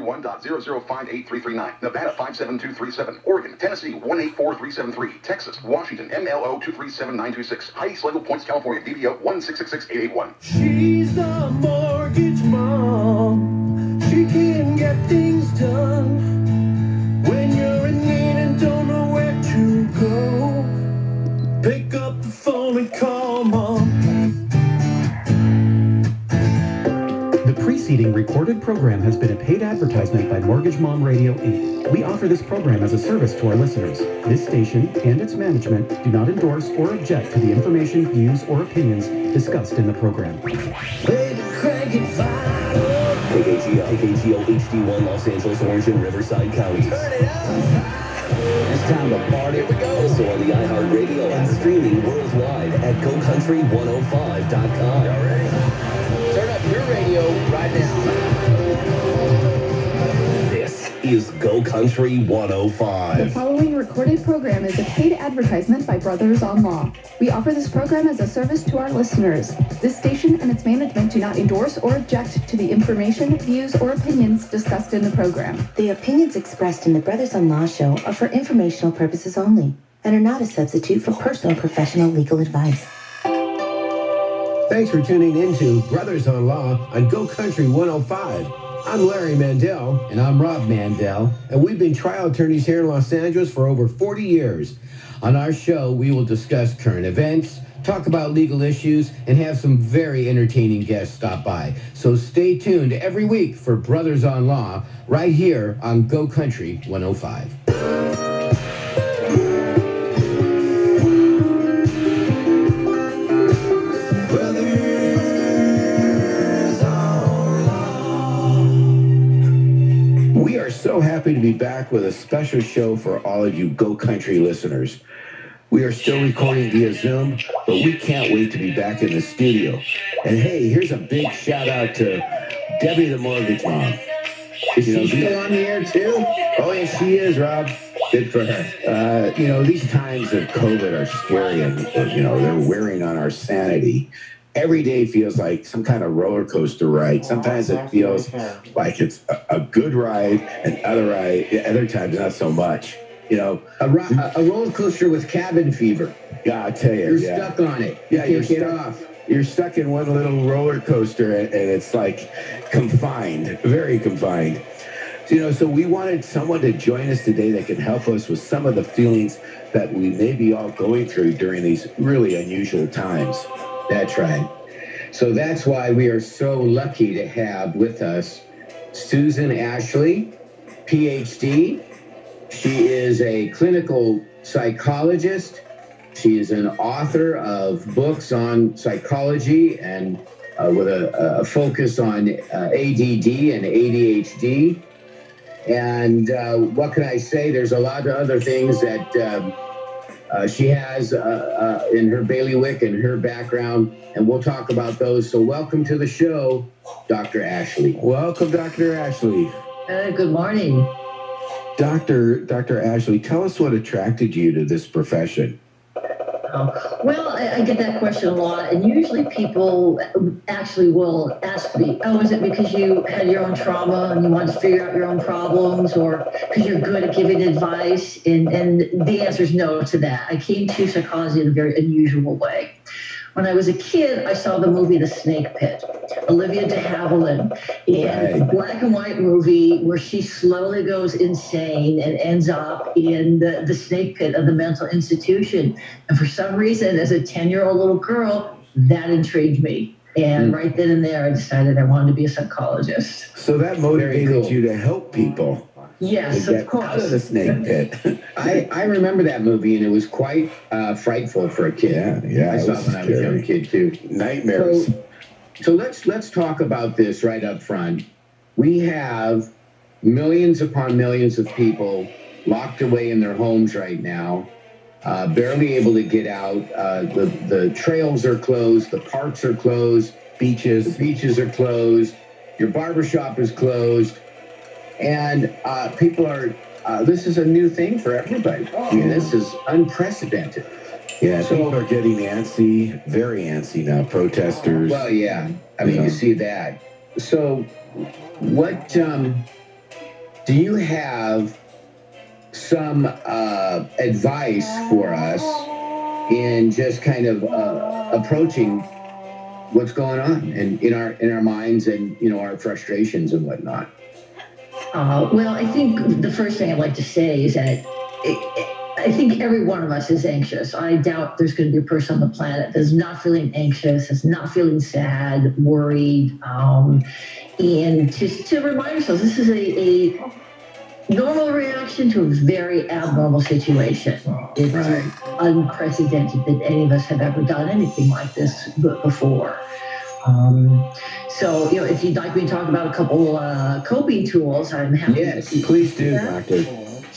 911.0058339. Nevada 57237. Oregon, Tennessee 184373. Texas, Washington, MLO 237926. Highest legal points, California, DBO 1666881. She's the mortgage mom. She can get things done. When you're in need and don't know where to go, pick up the phone and call Mom. The preceding recorded program has been a paid advertisement by Mortgage Mom Radio, Inc. We offer this program as a service to our listeners. This station and its management do not endorse or object to the information, views, or opinions discussed in the program. KKGO HD1 Los Angeles, Orange, and Riverside counties. Turn it up. It's time to party. Here we go. Also on the iHeartRadio and streaming worldwide at GoCountry105.com. All right. Turn up your radio right now. This is Go Country 105. The following recorded program is a paid advertisement by Brothers on Law. We offer this program as a service to our listeners. This station and its management do not endorse or object to the information, views, or opinions discussed in the program. The opinions expressed in the Brothers on Law show are for informational purposes only and are not a substitute for personal professional legal advice. Thanks for tuning in to Brothers on Law on Go Country 105. I'm Larry Mandel. And I'm Rob Mandel. And we've been trial attorneys here in Los Angeles for over 40 years. On our show, we will discuss current events, talk about legal issues, and have some very entertaining guests stop by. So stay tuned every week for Brothers on Law right here on Go Country 105. We are so happy to be back with a special show for all of you Go Country listeners. We are still recording via Zoom, but we can't wait to be back in the studio. And hey, here's a big shout out to Debbie the Mortgage Mom. Is she still on the air too? Oh, yes, she is, Rob. Good for her. These times of COVID are scary and, they're wearing on our sanity. Every day feels like some kind of roller coaster ride. Sometimes it feels like it's a good ride, and other times not so much. A roller coaster with cabin fever. Yeah, I tell you. You're stuck on it. Yeah, you can't get off. You're stuck in one little roller coaster, and it's like confined, very confined. So we wanted someone to join us today that can help us with some of the feelings that we may be all going through during these really unusual times. That's right. So that's why we are so lucky to have with us Susan Ashley, PhD. She is a clinical psychologist. She is an author of books on psychology and with a focus on ADD and ADHD. And what can I say? There's a lot of other things that she has in her bailiwick and her background, and we'll talk about those. So welcome to the show, Dr. Ashley. Welcome, Dr. Ashley. Good morning. Dr. Ashley, tell us what attracted you to this profession. Well, I get that question a lot, and usually people actually will ask me, oh, is it because you had your own trauma and you want to figure out your own problems, or because you're good at giving advice? And the answer is no to that. I came to psychology in a very unusual way. When I was a kid, I saw the movie The Snake Pit, Olivia de Havilland, in a black and white movie where she slowly goes insane and ends up in the snake pit of the mental institution. And for some reason, as a 10-year-old little girl, that intrigued me. And right then and there, I decided I wanted to be a psychologist. So that motivated you to help people. Yes, of course. Out of the snake pit. I remember that movie, and it was quite frightful for a kid. Yeah. I saw it when I was a young kid too. Nightmares. So let's talk about this right up front. We have millions upon millions of people locked away in their homes right now, barely able to get out. The trails are closed. The parks are closed. The beaches are closed. Your barbershop is closed. And people are, this is a new thing for everybody. I mean, this is unprecedented. Yeah, so, people are getting antsy, very antsy now, protesters. Well, yeah. I mean, you see that. So what do you have some advice for us in just kind of approaching what's going on and in our minds and, you know, our frustrations and whatnot? Well, I think the first thing I'd like to say is that I think every one of us is anxious. I doubt there's going to be a person on the planet that's not feeling anxious, that's not feeling sad, worried. And just to remind ourselves, this is a normal reaction to a very abnormal situation. It's unprecedented that any of us have ever done anything like this before. So, you know, if you'd like me to talk about a couple coping tools, I'm happy. Yes, please do, Doctor.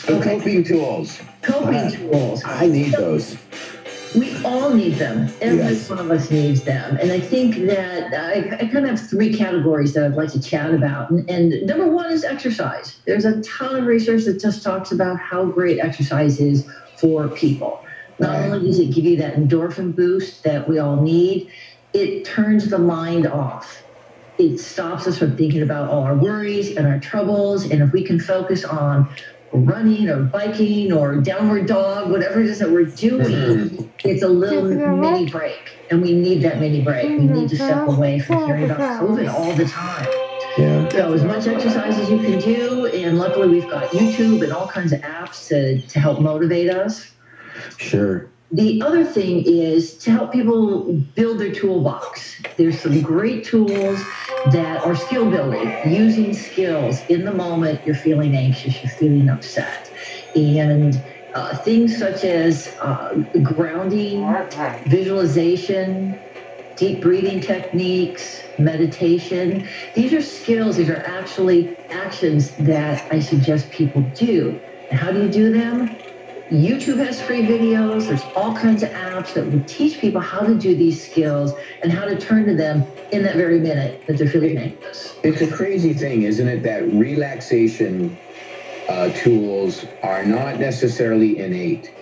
Okay. Coping tools. Coping tools. I need those. We all need them. Every one of us needs them. And I think that I kind of have three categories that I'd like to chat about. And number one is exercise. There's a ton of research that just talks about how great exercise is for people. Not only does it give you that endorphin boost that we all need, it turns the mind off. It stops us from thinking about all our worries and our troubles. And if we can focus on running or biking or downward dog, whatever it is that we're doing, it's a little mini break. And we need that mini break. We need to step away from hearing about COVID all the time. Yeah. So as much exercise as you can do. And luckily we've got YouTube and all kinds of apps to help motivate us. Sure. The other thing is to help people build their toolbox. There's some great tools that are skill building, using skills in the moment you're feeling anxious, you're feeling upset. And things such as grounding, visualization, deep breathing techniques, meditation. These are skills, these are actually actions that I suggest people do. And how do you do them? YouTube has free videos. There's all kinds of apps that will teach people how to do these skills and how to turn to them in that very minute that they're feeling anxious. It's a crazy thing, isn't it, that relaxation tools are not necessarily innate.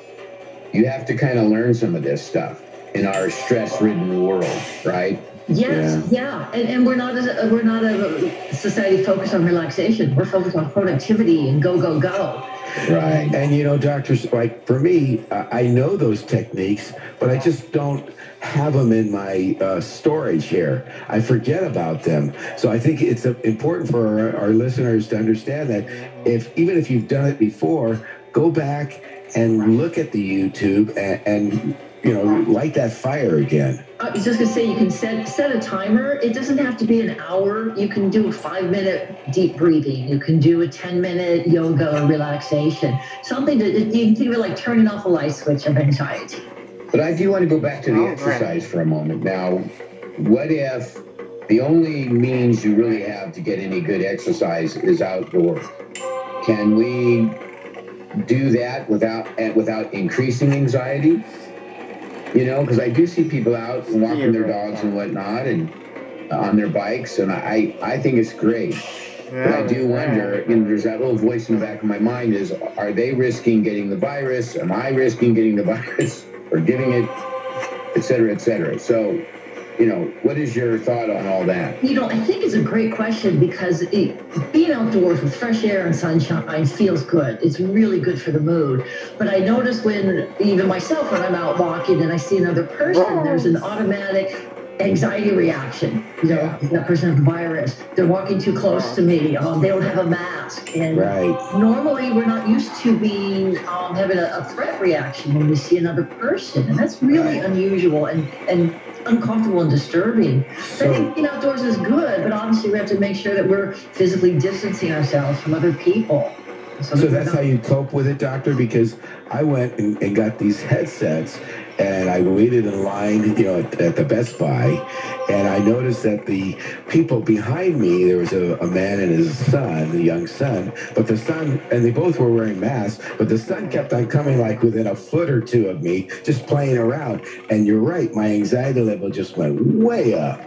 You have to kind of learn some of this stuff in our stress-ridden world, right? Yes, yeah. And we're not a society focused on relaxation. We're focused on productivity and go, go, go. Right. And, you know, doctors, like for me, I know those techniques, but I just don't have them in my storage here. I forget about them. So I think it's important for our listeners to understand that even if you've done it before, go back and look at the YouTube and you know, light that fire again. I was just going to say, you can set a timer. It doesn't have to be an hour. You can do a 5-minute deep breathing. You can do a 10-minute yoga or relaxation. Something that you can think of it like turning off a light switch of anxiety. But I do want to go back to the exercise for a moment. Now, what if the only means you really have to get any good exercise is outdoors? Can we do that without increasing anxiety? You know, because I do see people out walking their dogs and whatnot and on their bikes, and I think it's great. But I do wonder, you know, there's that little voice in the back of my mind is, are they risking getting the virus? Am I risking getting the virus or giving it, et cetera, et cetera? So, you know, what is your thought on all that? You know, I think it's a great question because being outdoors with fresh air and sunshine feels good. It's really good for the mood. But I notice when, even myself, when I'm out walking and I see another person, there's an automatic anxiety reaction. You know, that person has the virus. They're walking too close to me. They don't have a mask. And normally we're not used to being having a threat reaction when we see another person. And that's really unusual and uncomfortable and disturbing. So I think being outdoors is good, but obviously we have to make sure that we're physically distancing ourselves from other people. So that's how you cope with it, doctor? Because I went and got these headsets, and I waited in line, you know, at the Best Buy, and I noticed that the people behind me, there was a man and his son, a young son, but the son, and they both were wearing masks, but the son kept on coming like within a foot or two of me, just playing around. And you're right, my anxiety level just went way up.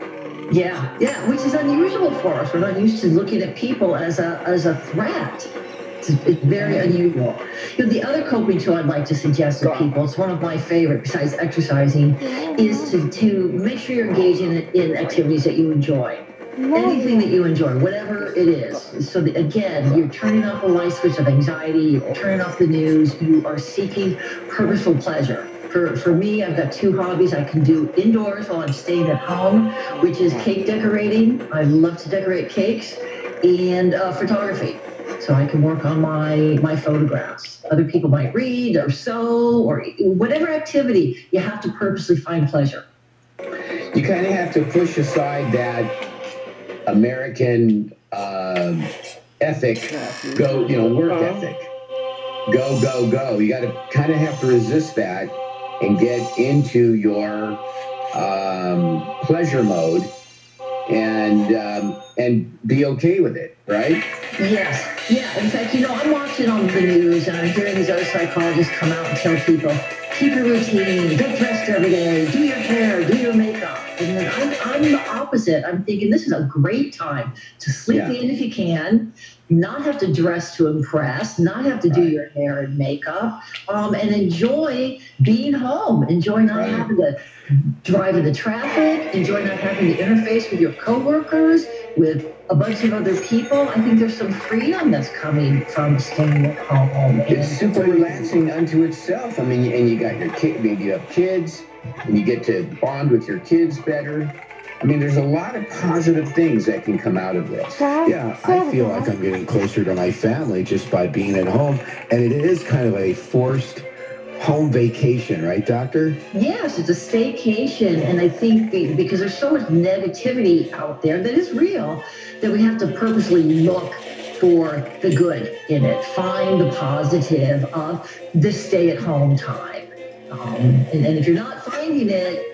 Yeah, which is unusual for us. We're not used to looking at people as a threat. It's very unusual. You know, the other coping tool I'd like to suggest to people, it's one of my favorite besides exercising, is to make sure you're engaging in activities that you enjoy. anything that you enjoy, whatever it is. So that, again, you're turning off a light switch of anxiety, you're turning off the news, you are seeking purposeful pleasure. For me, I've got two hobbies I can do indoors while I'm staying at home, which is cake decorating. I love to decorate cakes, and photography. So I can work on my photographs. Other people might read or sew or whatever activity, you have to purposely find pleasure. You kind of have to push aside that American ethic, work ethic. Go, go, go. You got to kind of have to resist that and get into your pleasure mode and be okay with it, right? Yes. Yeah. In fact, I'm watching on the news and I'm hearing these other psychologists come out and tell people, keep your routine, get dressed every day, do your hair, do your makeup. And then I'm the opposite. I'm thinking this is a great time to sleep in if you can, not have to dress to impress, not have to do your hair and makeup, and enjoy being home, enjoy not having to drive in the traffic, enjoy not having to interface with your coworkers, with a bunch of other people. I think there's some freedom that's coming from staying at home. It's super relaxing unto itself. I mean, and you got your kid, maybe you have kids, and you get to bond with your kids better. I mean, there's a lot of positive things that can come out of this. Yeah, I feel like I'm getting closer to my family just by being at home. And it is kind of a forced home vacation, right, Doctor? Yes, it's a staycation. And I think because there's so much negativity out there that is real, that we have to purposely look for the good in it. Find the positive of the stay-at-home time. And if you're not finding it,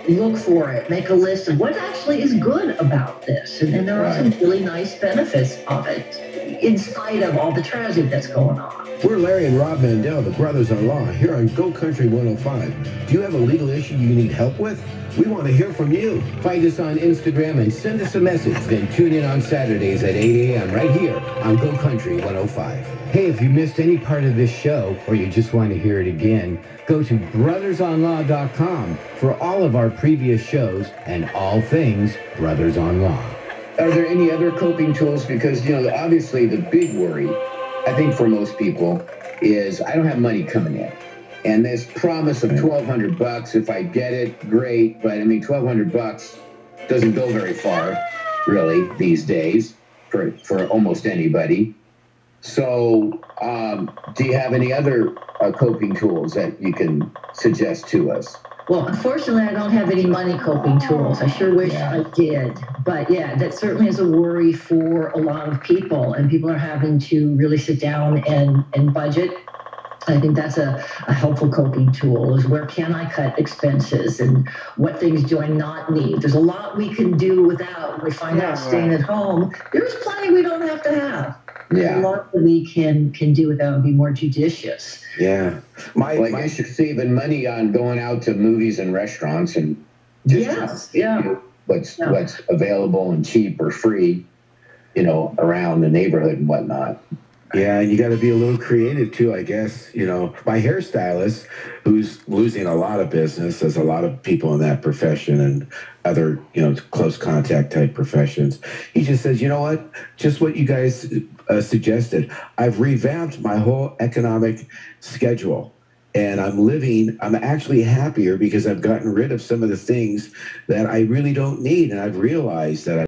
look for it. Make a list of what actually is good about this. And there are some really nice benefits of it, in spite of all the tragedy that's going on. We're Larry and Rob Mandel, the brothers-in-law, here on Go Country 105. Do you have a legal issue you need help with? We want to hear from you. Find us on Instagram and send us a message. Then tune in on Saturdays at 8 a.m. right here on Go Country 105. Hey, if you missed any part of this show or you just want to hear it again, go to brothersonlaw.com for all of our previous shows and all things Brothers on Law. Are there any other coping tools? Because, obviously the big worry, I think for most people, is I don't have money coming in. And this promise of $1,200, if I get it, great. But I mean, $1,200 doesn't go very far, really, these days for almost anybody. So do you have any other coping tools that you can suggest to us? Well, unfortunately, I don't have any money coping tools. I sure wish I did. But yeah, that certainly is a worry for a lot of people. And people are having to really sit down and budget. I think that's a helpful coping tool, is where can I cut expenses and what things do I not need? There's a lot we can do without. We find out staying at home, there's plenty we don't have to have. There's a lot that we can do without and be more judicious. Yeah. I guess you're saving money on going out to movies and restaurants and just what's available and cheap or free, around the neighborhood and whatnot. Yeah, and you got to be a little creative too, I guess. My hairstylist, who's losing a lot of business, there's a lot of people in that profession and other, close contact type professions. He just says, you know what? Just what you guys suggested. I've revamped my whole economic schedule. And I'm actually happier because I've gotten rid of some of the things that I really don't need. And I've realized that